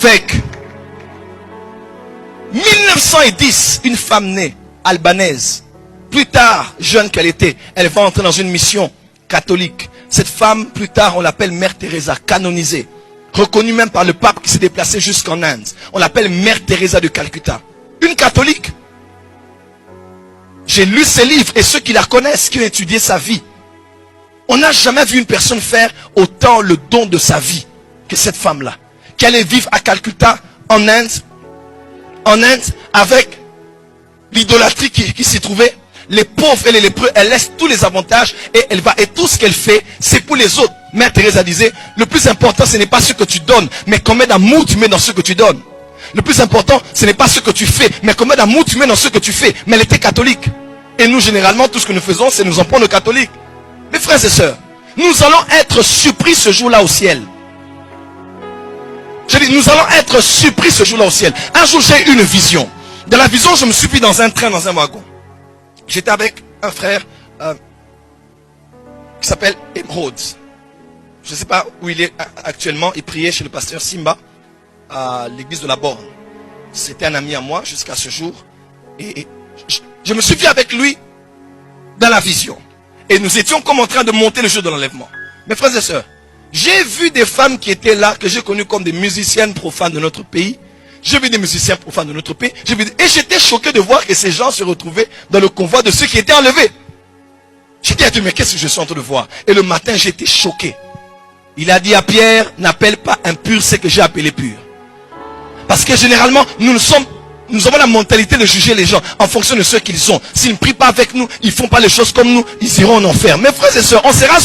avec 1910, une femme née, albanaise. Plus tard, jeune qu'elle était, elle va entrer dans une mission catholique. Cette femme, plus tard, on l'appelle Mère Teresa, canonisée. Reconnue même par le pape qui s'est déplacé jusqu'en Inde. On l'appelle Mère Teresa de Calcutta. Une catholique. J'ai lu ses livres et ceux qui la connaissent, qui ont étudié sa vie. On n'a jamais vu une personne faire autant le don de sa vie que cette femme-là. Qui allait vivre à Calcutta, en Inde, avec l'idolâtrie qui s'y trouvait. Les pauvres et les lépreux, elle laisse tous les avantages et elle va, et tout ce qu'elle fait, c'est pour les autres. Mère Teresa disait, le plus important, ce n'est pas ce que tu donnes, mais combien d'amour tu mets dans ce que tu donnes. Le plus important, ce n'est pas ce que tu fais, mais combien d'amour tu mets dans ce que tu fais. Mais elle était catholique. Et nous, généralement, tout ce que nous faisons, c'est nous en prendre aux catholiques. Mes frères et sœurs, nous allons être surpris ce jour-là au ciel. Je dis, nous allons être surpris ce jour-là au ciel. Un jour, j'ai eu une vision. Dans la vision, je me suis pris dans un train, dans un wagon. J'étais avec un frère qui s'appelle Emerald. Je ne sais pas où il est actuellement. Il priait chez le pasteur Simba à l'église de la Borne. C'était un ami à moi jusqu'à ce jour. Et je me suis vu avec lui dans la vision. Et nous étions comme en train de monter le jeu de l'enlèvement. Mes frères et sœurs, j'ai vu des femmes qui étaient là, que j'ai connues comme des musiciennes profanes de notre pays. J'ai vu des musiciens profanes de notre pays. Et j'étais choqué de voir que ces gens se retrouvaient dans le convoi de ceux qui étaient enlevés. J'étais dit, mais qu'est-ce que je suis en train de voir? Et le matin, j'étais choqué. Il a dit à Pierre, n'appelle pas impur ce que j'ai appelé pur. Parce que généralement, nous avons la mentalité de juger les gens en fonction de ce qu'ils sont. S'ils ne prient pas avec nous, ils ne font pas les choses comme nous, ils iront en enfer. Mes frères et sœurs, on sera...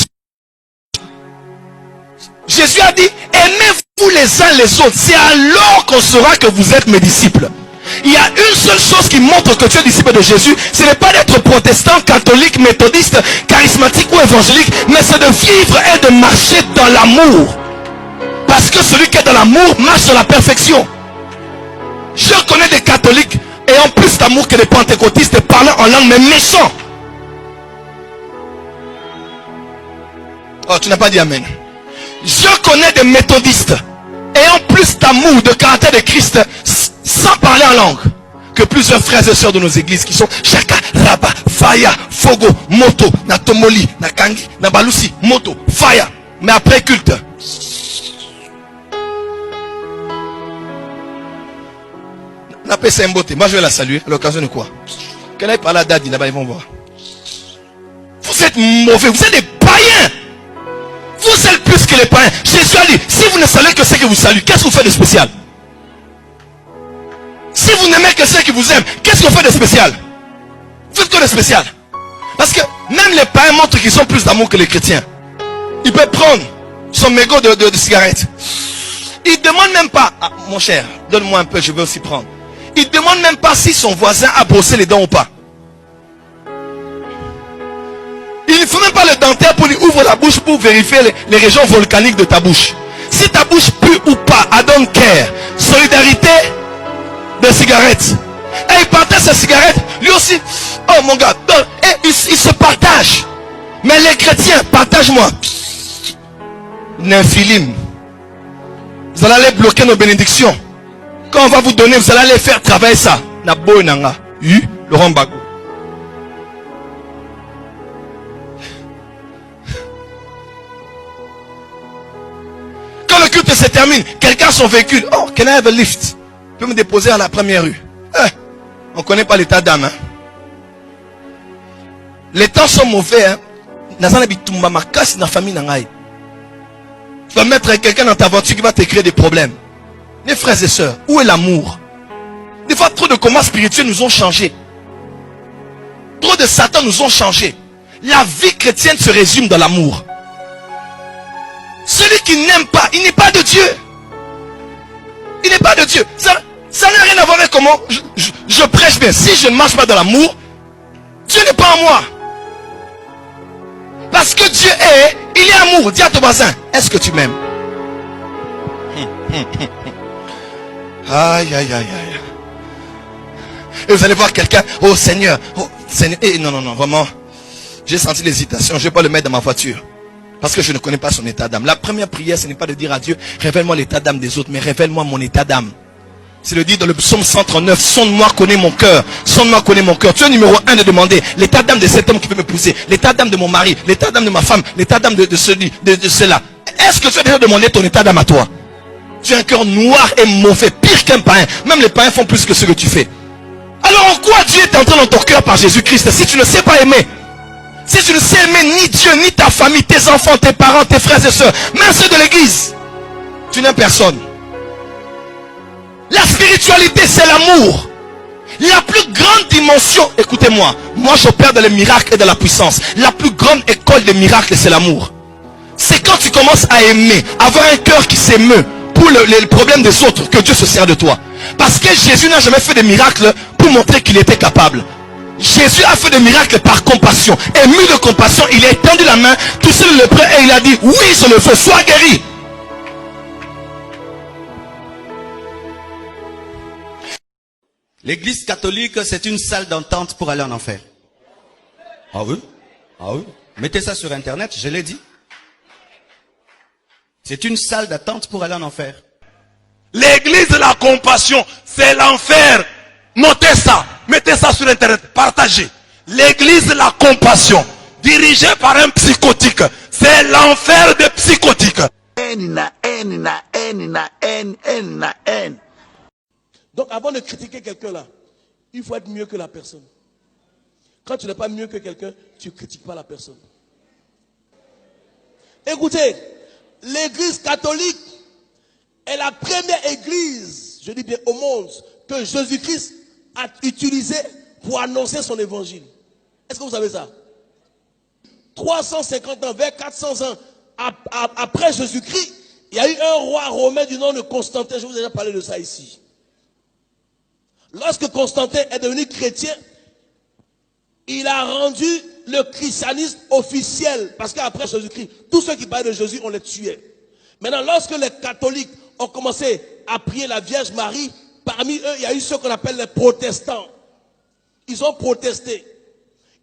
Jésus a dit, aimez-vous les uns les autres. C'est alors qu'on saura que vous êtes mes disciples. Il y a une seule chose qui montre que tu es disciple de Jésus. Ce n'est pas d'être protestant, catholique, méthodiste, charismatique ou évangélique. Mais c'est de vivre et de marcher dans l'amour. Parce que celui qui est dans l'amour marche dans la perfection. Je connais des catholiques ayant plus d'amour que des pentecôtistes parlant en langue mais méchants. Oh, tu n'as pas dit amen. Je connais des méthodistes ayant plus d'amour, de caractère de Christ, sans parler en langue, que plusieurs frères et sœurs de nos églises qui sont Chaka, Raba, Faya, Fogo, Moto, Natomoli, Nakangi, Nabalusi, Moto, Faya. Mais après culte. Moi je vais la saluer à l'occasion de quoi? Qu'elle aille parler à Daddy, là-bas ils vont voir. Vous êtes mauvais, vous êtes des païens. Vous êtes plus que les païens. Jésus a dit, si vous ne saluez que ceux qui vous saluent, qu'est-ce que vous faites de spécial? Si vous n'aimez que ceux qui vous aiment, qu'est-ce que vous faites de spécial? Vous faites quoi de spécial? Parce que même les païens montrent qu'ils ont plus d'amour que les chrétiens. Il peut prendre son mégot de cigarette. Il ne demande même pas, ah, mon cher, donne-moi un peu, je vais aussi prendre. Il ne demande même pas si son voisin a brossé les dents ou pas. Il ne faut même pas le dentaire pour lui ouvrir la bouche pour vérifier les régions volcaniques de ta bouche. Si ta bouche pue ou pas, I don't care. Solidarité de cigarettes. Et il partage sa cigarette, lui aussi. Oh mon gars, et il se partage. Mais les chrétiens, partage-moi. Nymphilim. Vous allez aller bloquer nos bénédictions. Quand on va vous donner, vous allez aller faire travailler ça. Nabo nanga. Laurent Bago. Quand le culte se termine, quelqu'un a son véhicule. Oh, can I have a lift? Tu peux me déposer à la première rue. On ne connaît pas l'état d'âme. Hein? Les temps sont mauvais. Hein? Tu vas mettre quelqu'un dans ta voiture qui va te créer des problèmes. Mes frères et sœurs, où est l'amour? Des fois, trop de combats spirituels nous ont changé. Trop de Satan nous ont changé. La vie chrétienne se résume dans l'amour. Celui qui n'aime pas, il n'est pas de Dieu. Il n'est pas de Dieu. Ça n'a rien à voir avec comment je prêche bien. Si je ne marche pas dans l'amour, Dieu n'est pas en moi. Parce que Dieu est, il est amour. Dis à ton voisin, est-ce que tu m'aimes? Aïe, aïe, aïe, aïe. Et vous allez voir quelqu'un, oh Seigneur, et non, vraiment, j'ai senti l'hésitation, je ne vais pas le mettre dans ma voiture. Parce que je ne connais pas son état d'âme. La première prière, ce n'est pas de dire à Dieu, révèle-moi l'état d'âme des autres, mais révèle-moi mon état d'âme. C'est le dire dans le psaume 139, sonde-moi, connais mon cœur. Sonde-moi, connais mon cœur. Tu es numéro 1 de demander l'état d'âme de cet homme qui veut m'épouser, l'état d'âme de mon mari, l'état d'âme de ma femme, l'état d'âme de cela. Est-ce que tu as déjà demandé ton état d'âme à toi? Tu as un cœur noir et mauvais, pire qu'un païen. Même les païens font plus que ce que tu fais. Alors en quoi Dieu est entré dans ton cœur par Jésus-Christ si tu ne sais pas aimer? Si tu ne sais aimer ni Dieu, ni ta famille, tes enfants, tes parents, tes frères et sœurs, même ceux de l'église, tu n'aimes personne. La spiritualité, c'est l'amour. La plus grande dimension, écoutez-moi, moi j'opère dans les miracles et dans la puissance. La plus grande école des miracles, c'est l'amour. C'est quand tu commences à aimer, avoir un cœur qui s'émeut pour les problèmes des autres, que Dieu se sert de toi. Parce que Jésus n'a jamais fait de miracles pour montrer qu'il était capable. Jésus a fait des miracles par compassion. Ému de compassion, il a étendu la main, touché le lépreux et il a dit, oui, je le veux, sois guéri. L'église catholique, c'est une salle d'entente pour aller en enfer. Ah oui? Ah oui? Mettez ça sur internet, je l'ai dit. C'est une salle d'attente pour aller en enfer. L'église de la compassion, c'est l'enfer. Notez ça, mettez ça sur internet, partagez. L'église de la compassion, dirigée par un psychotique, c'est l'enfer des psychotiques. Donc avant de critiquer quelqu'un là, il faut être mieux que la personne. Quand tu n'es pas mieux que quelqu'un, tu ne critiques pas la personne. Écoutez, l'église catholique est la première église, je dis bien au monde, que Jésus-Christ a utilisée pour annoncer son évangile. Est-ce que vous savez ça? 350 ans, vers 400 ans après Jésus-Christ, il y a eu un roi romain du nom de Constantin. Je vous ai déjà parlé de ça ici. Lorsque Constantin est devenu chrétien, il a rendu le christianisme officiel. Parce qu'après Jésus-Christ, tous ceux qui parlaient de Jésus, on les tuait. Maintenant, lorsque les catholiques ont commencé à prier la Vierge Marie, parmi eux, il y a eu ceux qu'on appelle les protestants. Ils ont protesté.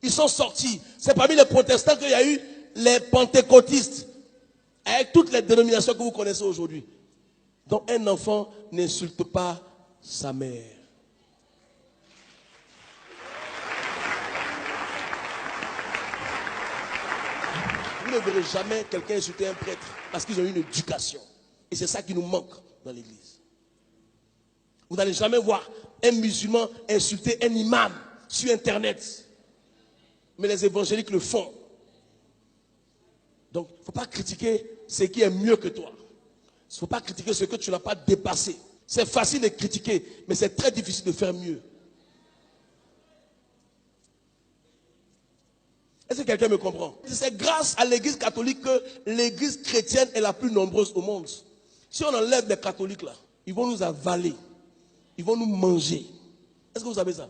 Ils sont sortis. C'est parmi les protestants qu'il y a eu les pentecôtistes. Avec toutes les dénominations que vous connaissez aujourd'hui. Donc un enfant n'insulte pas sa mère. Vous ne verrez jamais quelqu'un insulter un prêtre parce qu'ils ont une éducation. Et c'est ça qui nous manque dans l'église. Vous n'allez jamais voir un musulman insulter un imam sur internet. Mais les évangéliques le font. Donc, il ne faut pas critiquer ce qui est mieux que toi. Il ne faut pas critiquer ce que tu n'as pas dépassé. C'est facile de critiquer, mais c'est très difficile de faire mieux. Est-ce que quelqu'un me comprend? C'est grâce à l'église catholique que l'église chrétienne est la plus nombreuse au monde. Si on enlève les catholiques là, ils vont nous avaler. Ils vont nous manger. Est-ce que vous savez ça?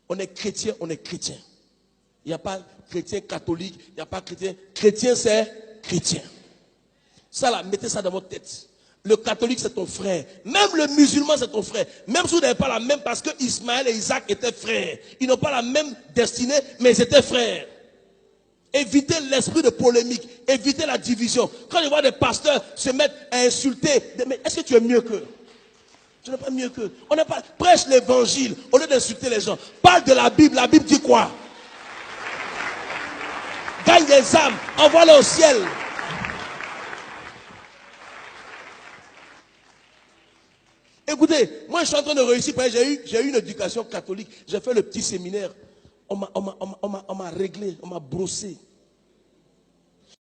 On est chrétien, on est chrétien. Il n'y a pas chrétien catholique, il n'y a pas chrétien. Chrétien, c'est chrétien. Ça là, mettez ça dans votre tête. Le catholique, c'est ton frère. Même le musulman, c'est ton frère. Même si vous n'avez pas la même, parce que Ismaël et Isaac étaient frères. Ils n'ont pas la même destinée, mais ils étaient frères. Évitez l'esprit de polémique. Évitez la division. Quand je vois des pasteurs se mettre à insulter, mais est-ce que tu es mieux qu'eux? Tu n'es pas mieux qu'eux. On n'est pas, prêche l'évangile au lieu d'insulter les gens. Parle de la Bible. La Bible dit quoi? Gagne des âmes. Envoie-les au ciel. Écoutez, moi je suis en train de réussir. J'ai eu une éducation catholique. J'ai fait le petit séminaire. On m'a réglé, on m'a brossé.